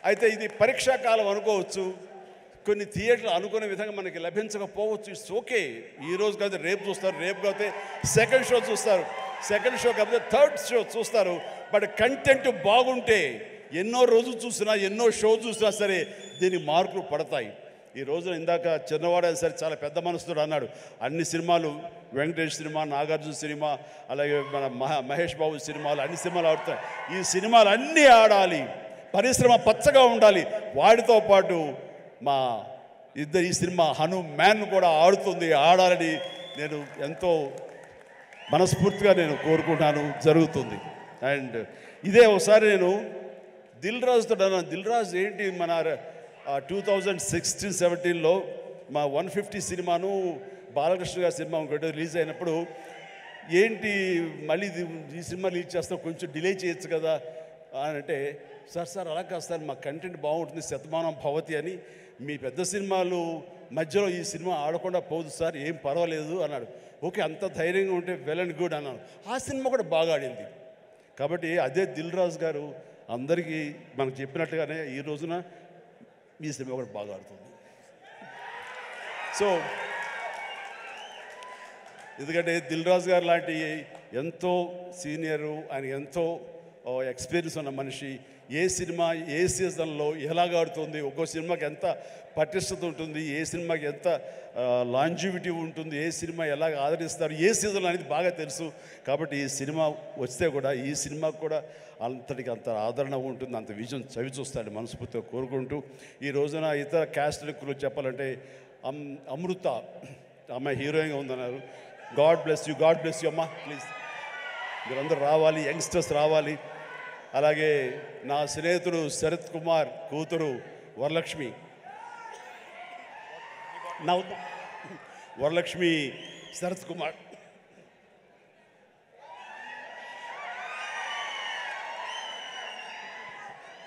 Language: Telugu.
అయితే ఇది పరీక్షా కాలం అనుకోవచ్చు, కొన్ని థియేటర్లు అనుకునే విధంగా మనకి లభించకపోవచ్చు. It's okay. ఈరోజు కాదు రేపు చూస్తారు, రేపు కాకపోతే సెకండ్ షో చూస్తారు, సెకండ్ షో కాకపోతే థర్డ్ షో చూస్తారు. బట్ కంటెంట్ బాగుంటే ఎన్నో రోజులు చూసినా, ఎన్నో షో చూసినా సరే దీనికి మార్కులు పడతాయి. ఈ రోజున ఇందాక చిన్నవాడు సరే చాలా పెద్ద మనసుతో అన్నాడు, అన్ని సినిమాలు వెంకటేష్ సినిమా, నాగార్జున సినిమా, అలాగే మన మహేష్ బాబు సినిమాలు, అన్ని సినిమాలు ఆడుతాయి. ఈ సినిమాలు అన్నీ ఆడాలి, పరిశ్రమ పచ్చగా ఉండాలి. వాటితో పాటు మా ఈ సినిమా హనుమాన్ కూడా ఆడాలని నేను ఎంతో మనస్ఫూర్తిగా నేను కోరుకుంటాను, జరుగుతుంది. అండ్ ఇదే ఒకసారి నేను దిల్ రాజుతో అన్నాను, దిల్ రాజు ఏంటి మన 2016-17లో మా 150 సినిమాను బాలకృష్ణ గారి సినిమా ఒకటి రిలీజ్ అయినప్పుడు, ఏంటి మళ్ళీ ఈ సినిమా రిలీజ్ చేస్తాం, కొంచెం డిలే చేయొచ్చు కదా అని అంటే, సార్ అలా కాదు సార్, మా కంటెంట్ బాగుంటుంది, శతమానం భవతి అని, మీ పెద్ద సినిమాలు మధ్యలో ఈ సినిమా ఆడకుండా పోదు సార్, ఏం పర్వాలేదు అన్నాడు. ఓకే, అంత ధైర్యంగా ఉంటే వెల్ అండ్ గుడ్ అన్నాను. ఆ సినిమా కూడా బాగా ఆడింది. కాబట్టి అదే దిల్ రాజు గారు అందరికీ మనకు చెప్పినట్టుగానే ఈ రోజున ఈ సినిమా కూడా బాగా ఆడుతుంది. సో ఎందుకంటే దిల్ రాజు గారు లాంటి ఎంతో సీనియరు, ఆయన ఎంతో ఎక్స్పీరియన్స్ ఉన్న మనిషి, ఏ సినిమా ఏ సీజన్లో ఎలాగ ఆడుతుంది, ఒక్కో సినిమాకి ఎంత పటిష్టత ఉంటుంది, ఏ సినిమాకి ఎంత లాంజివిటీ ఉంటుంది, ఏ సినిమా ఎలాగ ఆదరిస్తారు, ఏ సీజన్లో అనేది బాగా తెలుసు. కాబట్టి ఈ సినిమా వస్తే కూడా ఈ సినిమాకు కూడా అంతటికి అంత ఆదరణ ఉంటుంది, అంత విజయం చవి చూస్తాడు మనస్ఫూర్తిగా కోరుకుంటూ, ఈ రోజున ఇతర క్యాస్ట్ గురించి చెప్పాలంటే అమృత అమ్మాయి హీరోయిన్గా ఉందన్నారు. గాడ్ బ్లెస్ యూ అమ్మా, ప్లీజ్ మీరందరూ రావాలి, యంగ్స్టర్స్ రావాలి. అలాగే నా స్నేహితుడు శరత్ కుమార్ కూతురు వరలక్ష్మి శరత్ కుమార్